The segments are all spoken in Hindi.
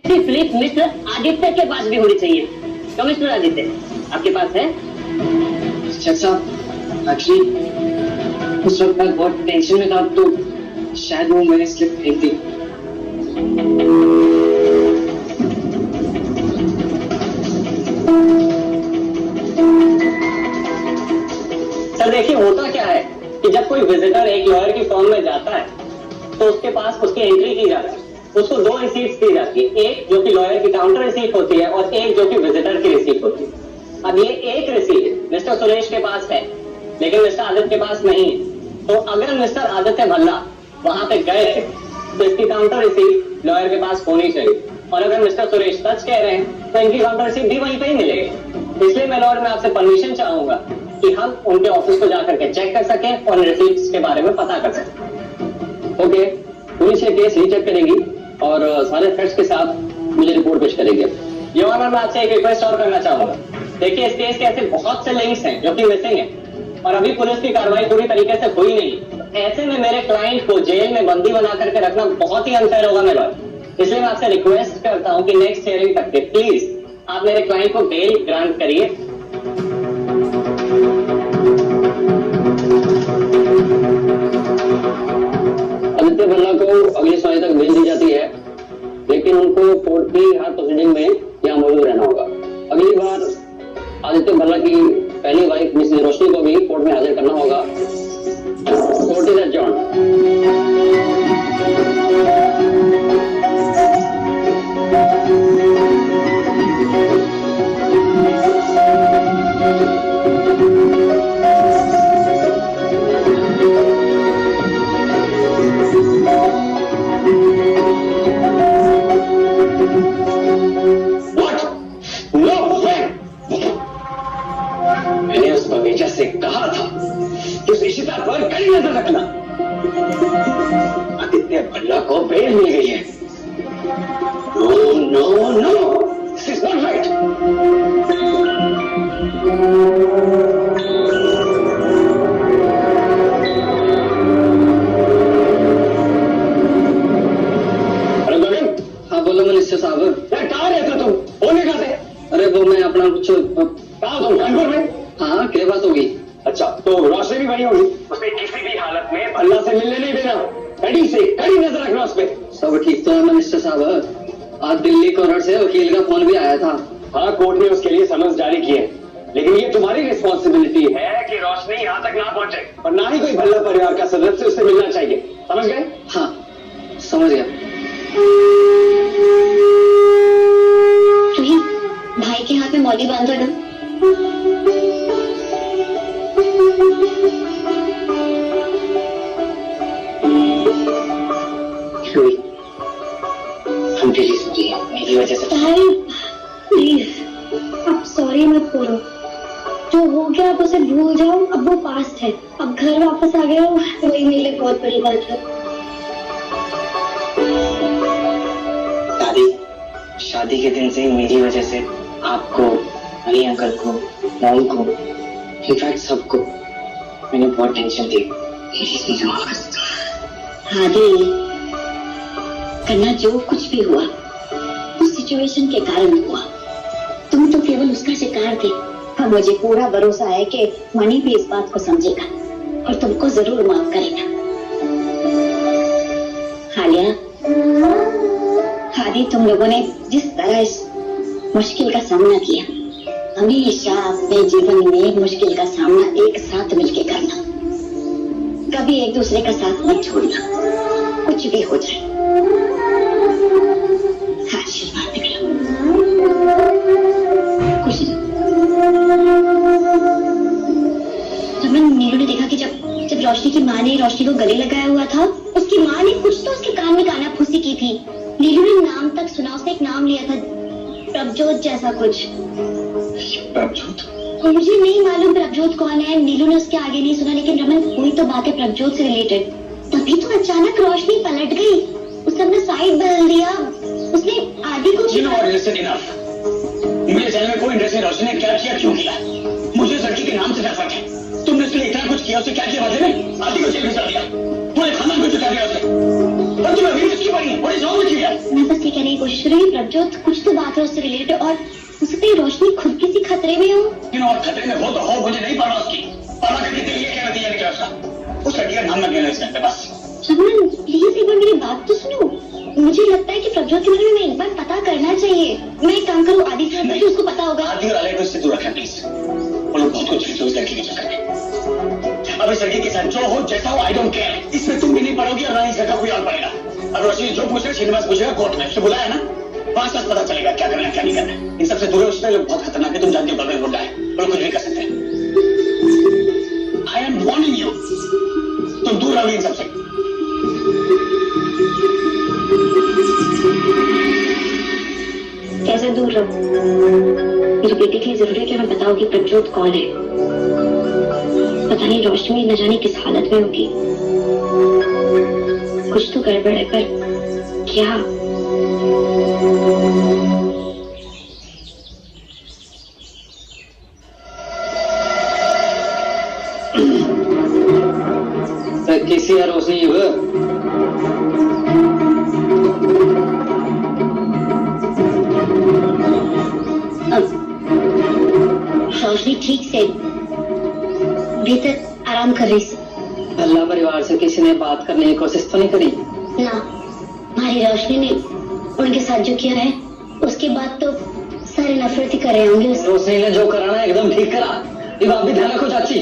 स्लिप मिस्टर आदित्य के पास भी होनी चाहिए। तो मिस्टर आदित्य, आपके पास है? जज साहब, एक्चुअली उस वक्त मैं बहुत टेंशन में था, तो शायद वो मैंने स्लिप फेंक दी। सर देखिए, होता क्या है कि जब कोई विजिटर एक लॉयर की फर्म में जाता है तो उसके पास उसकी एंट्री की जाती है। उसको दो रिसीप्ट दी जाती है, एक जो कि लॉयर की काउंटर रिसीप्ट होती है और एक जो कि विजिटर की रिसीप्ट होती है। अब ये एक रिसीप्ट मिस्टर सुरेश के पास है लेकिन मिस्टर आदित्य के पास नहीं है। तो अगर मिस्टर आदित्य भल्ला वहां पे गए थे तो इसकी काउंटर रिसीप्ट लॉयर के पास होनी चाहिए, और अगर मिस्टर सुरेश सच कह रहे हैं तो इनकी काउंटर रिसीप्ट भी वहीं पे ही मिलेगी। इसलिए मैं लॉयर में आपसे परमिशन चाहूंगा कि हम उनके ऑफिस को जाकर के चेक कर सकें और रिसीप्ट्स के बारे में पता कर सकें। ओके, पुलिस ये केस रीचेक करेगी और सारे फैक्ट्स के साथ मुझे रिपोर्ट पेश करेगी। योर ऑनर, मैं आपसे एक रिक्वेस्ट और करना चाहूंगा। देखिए, इस केस के ऐसे बहुत से लिंक्स हैं जो कि मिसिंग है और अभी पुलिस की कार्रवाई पूरी तरीके से हुई नहीं। ऐसे में मेरे क्लाइंट को जेल में बंदी बना करके रखना बहुत ही अनफेयर होगा मेरे लॉयर। इसलिए मैं आपसे रिक्वेस्ट करता हूं कि नेक्स्ट हियरिंग तक के प्लीज आप मेरे क्लाइंट को बेल ग्रांट करिए। आदित्य भल्ला को अगली सुनवाई तक बेल दी जाती है, लेकिन उनको कोर्ट की हर प्रोसीडिंग में यहाँ मौजूद रहना होगा। अगली बार आदित्य भल्ला की पहली वाइफ मिसेस रोशनी को भी कोर्ट में हाजिर करना होगा। Court is adjourned. मैंने उस बगीचा से कहा था कि उस इशिता पर कड़ी नजर रखना। आदित्य भल्ला को बेल मिल गई है। No no no, this is not right. अरे गोविंद। हाँ बोलो मिनिस्टर साहब। कहाँ रहते तुम? होने कहाँ थे? अरे वो मैं अपना कुछ कहा तुम कानपुर में? हाँ, क्या बात होगी? अच्छा, तो रोशनी भी वही होगी। उसे किसी भी हालत में भल्ला से मिलने नहीं देना। कड़ी से कड़ी नजर रखना उस पर। सब ठीक तो है मिनिस्टर साहब। आज दिल्ली कोर्ट से वकील का फोन भी आया था। हाँ, कोर्ट ने उसके लिए समन्स जारी किए, लेकिन ये तुम्हारी रिस्पॉन्सिबिलिटी है कि रोशनी यहाँ तक ना पहुंचे और ना ही कोई भल्ला परिवार का सदस्य उससे मिलना चाहिए। समझ गए? हाँ, समझ गया। भाई के हाथ में मौली बांधो ना। मेरी वजह से प्लीज अब सॉरी मत बोलो। जो हो गया आप उसे भूल जाओ। अब वो पास्ट है। अब घर वापस आ गए हो, वही मेरे लिए बहुत बड़ी बात है। दादी, शादी के दिन से ही मेरी वजह से आपको, अली अंकल को, मॉम को, इनफैक्ट सबको मैंने बहुत टेंशन दी। आदि, कन्ना जो कुछ भी हुआ उस सिचुएशन के कारण हुआ। तुम तो केवल उसका शिकार थे। अब मुझे पूरा भरोसा है कि मणि भी इस बात को समझेगा और तुमको जरूर माफ करेगा। हालिया, आदि, तुम लोगों ने जिस तरह इस मुश्किल का सामना किया, हमेशा अपने जीवन में मुश्किल का सामना एक साथ मिलकर करना। कभी एक दूसरे का साथ मत छोड़ना, कुछ भी हो जाए। आशीर्वाद निकलो। खुश रमन, नीलू ने देखा कि जब रोशनी की माँ ने रोशनी को गले लगाया हुआ था, उसकी माँ ने कुछ तो उसके कान में कानाफूसी की थी। नीलू ने नाम तक सुना, उसने एक नाम लिया था, प्रभजोत जैसा कुछ। प्रभजोत? मुझे नहीं मालूम प्रभजोत कौन है। नीलू ने उसके आगे नहीं सुना, लेकिन रमन कोई तो बात है प्रभजोत से रिलेटेड। तभी तो अचानक रोशनी पलट गई। उसने अपना साइड बदल दिया। उसने आदि को मुझे जेल में कोई इंटरेस्ट नहीं। रोशनी ने क्या किया, क्यों किया? मुझे लड़की के नाम से नफरत है। तुमने उसके लिए इतना कुछ किया किया उसे, क्या किया बात है? आदि को जेल भिजवा दिया, पूरे खानदान को चुका दिया उसे। और तुम्हें अभी इसकी पड़ी है, बड़ी जॉब की है। मैं बस ये कहने की कोशिश कर रही हूँ प्रभजोत कुछ तो बात है उससे रिलेटेड, और उससे रोशनी खुद किसी खतरे में हो। और खतरे में हो तो हो, मुझे नहीं पड़ा उसकी। पापा कहती थी ये क्या नतीजा निकला उसका, उस लड़की का नाम मत लेना इस घर पे बस। रमन प्लीज एक बार मेरी बात तो सुनो। मुझे लगता है कि प्रभजोत के बारे में एक बार पता करना चाहिए। मैं एक काम करूँ, आदि साहब से उसको पता होगा। आदि और अलग उससे दूर रखना प्लीज, वो लोग बहुत कुछ उस लड़की के चक्कर में। अब इस लड़की के साथ जो हो जैसा हो, आई डोंट केयर। इसमें तुम भी नहीं पढ़ोगी और ना ही इसका कोई और पढ़ेगा। अब रोशनी जो पूछे श्रीनिवास पूछेगा कोर्ट में, उसने बुलाया ना, वहां से पता चलेगा क्या करना है क्या नहीं करना है। इन सबसे दूर है, उससे लोग बहुत खतरनाक है, तुम जानते हो, बगल गुंडा है, वो कुछ भी कर सकते हैं। आई एम वार्निंग यू, तुम दूर रहोगे इन सबसे। कैसे दूर रहूं? मेरी बेटी के लिए जरूरी है कि मैं बताऊं कि प्रभजोत कौन है। पता नहीं रोशनी न जाने किस हालत में होगी। कुछ तो गड़बड़ है, पर क्या? किसी है रोशनी रोशनी ठीक से भीतर आराम कर रही थी। अल्लाह परिवार से किसी ने बात करने की कोशिश तो नहीं करी ना, हमारी रोशनी ने उनके साथ जो किया है उसके बाद तो सारे नफरत ही कर रहे होंगे। रोशनी ने जो कराना एकदम ठीक करा। ये बात भी ध्यान रखो चाची,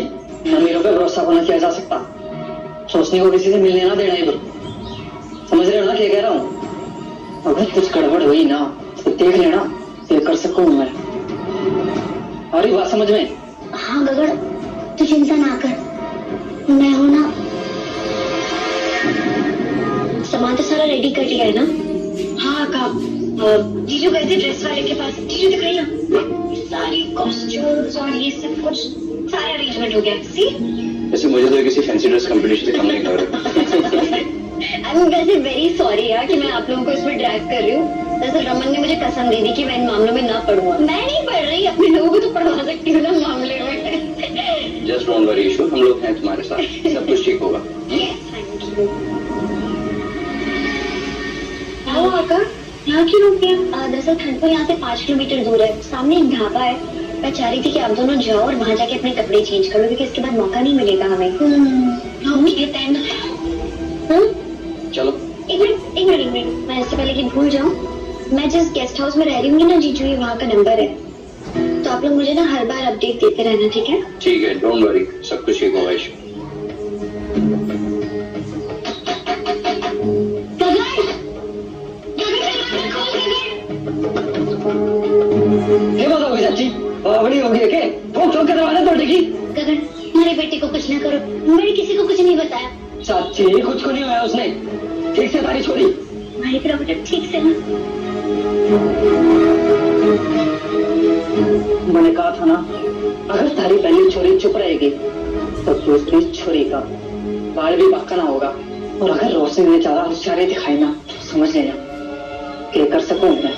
अमीरों पे भरोसा होना किया जा सकता। रोशनी को किसी से मिलने ना देना इधर, समझ रहे हो ना क्या कह रहा हूँ? अगर कुछ गड़बड़ हुई ना तो देख लेना, देख कर सकूँ मैं। और ये बात समझ में? हाँ गगड़, तू चिंता ना कर, मैं हूं ना। सामान तो सारा रेडी कर लिया है ना? हाँ का जीजू गए थे ड्रेस वाले के पास, जीजू दिख रही ना, सारी कॉस्ट्यूम्स और ये सब कुछ सारा अरेंजमेंट हो गया। सी वैसे मुझे तो किसी फैंसी ड्रेस कंपटीशन से कम नहीं लग रहा। आई एम वैसे वेरी सॉरी यार कि मैं आप लोगों को इसमें ड्रैग कर रही हूँ। दरअसल रमन ने मुझे कसम दे दी कि मैं इन मामलों में ना पढ़ूंगा। मैं नहीं पढ़ रही, अपने लोगों को तो पढ़वा सकती हूँ ना मामले में। जस्ट डोंट वरी इशू, हम लोग हैं तुम्हारे साथ, सब कुछ ठीक होगा। Thank you. आओ आका, यहाँ क्यों रुक गया? दरअसल खनपुर यहाँ से 5 किलोमीटर दूर है, सामने एक ढाबा है। मैं चाह रही थी कि आप दोनों जाओ और वहाँ जाके अपने कपड़े चेंज करो, क्योंकि इसके बाद मौका नहीं मिलेगा हमें। Okay then. चलो एक मिनट, मैं इससे पहले कि भूल जाऊं, मैं जिस गेस्ट हाउस में रह रही हूँ ना जीजू, ये वहाँ का नंबर है, तो आप लोग मुझे ना हर बार अपडेट देते रहना, ठीक है? ठीक है, डोंट वरी, सब कुछ ठीक होगा इशू। ये बात होगी चाची, बड़ी होगी है के? ठोक ठोक के दरवाजा तोड़ देगी। गगन, मेरी बेटी को कुछ ना करो, मैंने किसी को कुछ नहीं बताया। चाची कुछ को नहीं हुआ उसने, ठीक से तारी छोड़ी। हमारी प्रॉपर्टी ठीक से ना। मैंने कहा था ना, अगर तारी पहली छोरी चुप रहेगी तो दूसरी छोरी का बाल भी पक्का ना होगा। और अगर रोशनी ने ज्यादा होशियारी दिखाई ना तो समझ लेना क्या कर सकूं मैं।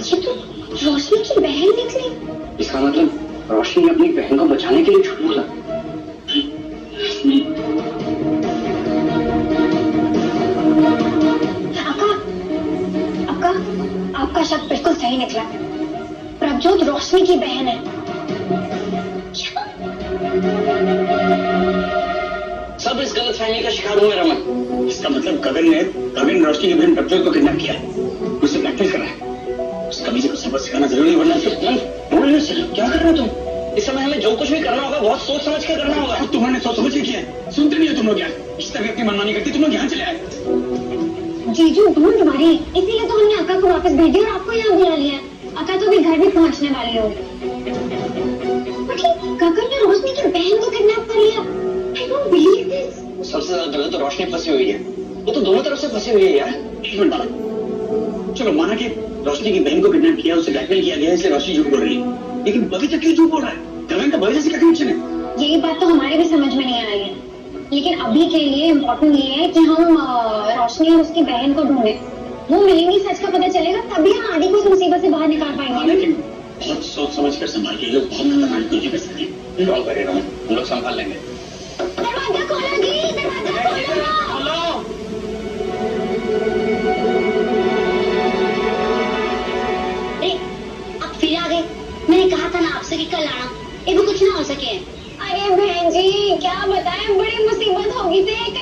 ये तो रोशनी की बहन निकली। इसका मतलब रोशनी अपनी बहन को बचाने के लिए झूठ बोला। आपका शक बिल्कुल सही निकला, प्रभजोत रोशनी की बहन है। सब इस गलतफहमी का शिकार हुए रमन। इसका मतलब गगन रोशनी की बहन प्रभजोत को किडनैप किया, उसे ब्लैकमेल कर रहा है। उस कमीजे को सबक सिखाना जरूरी, वरना बोलने से क्या कर रहे हो तुम? इस समय हमें जो कुछ भी करना होगा बहुत सोच समझ कर करना होगा। तुम्हारे सोच समझ के किया है, सुनते नहीं हो तुम लोग यार। इस तरह अपनी मनमानी करती, तुम लोग यहाँ चले आए। जीजू ढूंढ मारी, इसीलिए तो हमने अक्का को वापस भेज दिया और आपको यहाँ बुला लिया। अक्का तो भी घर भी पहुँचने वाली हो। गगन ने रोशनी की बहन को किडनैप कर लिया। I don't believe this. सबसे ज्यादा गलत तो रोशनी फंसी हुई है, वो तो दोनों तरफ से फंसी हुई है यार। एक मिनट बात, चलो माना कि रोशनी की बहन को किडनैप किया, उसे ब्लैकमेल किया गया, इसलिए रोशनी झूठ बोल रही है, लेकिन बगीचा क्यों झूठ बोल रहा है? गगन का बगीचा से क्या कनेक्शन है? यही बात तो हमारे भी समझ में नहीं आ रही है, लेकिन अभी के लिए इम्पोर्टेंट ये है कि हम रोशनी और उसकी बहन को ढूंढें। वो मिलेंगी, सच का पता चलेगा, तभी हम आदि को इस मुसीबत से बाहर निकाल पाएंगे। बहुत सोच समझ कर संभाल के लोग बहुत खतरनाक चीजें कर सकते हैं। कॉल करे हम लोग संभाल लेंगे। दरवाजा खोलो जी, दरवाजा खोलो। अरे अब फिर आ गए। मैंने कहा था ना आपसे कि कल आना, ये भी कुछ ना हो सके। अरे बहन जी क्या बताएं, बड़ी मुसीबत होगी थी।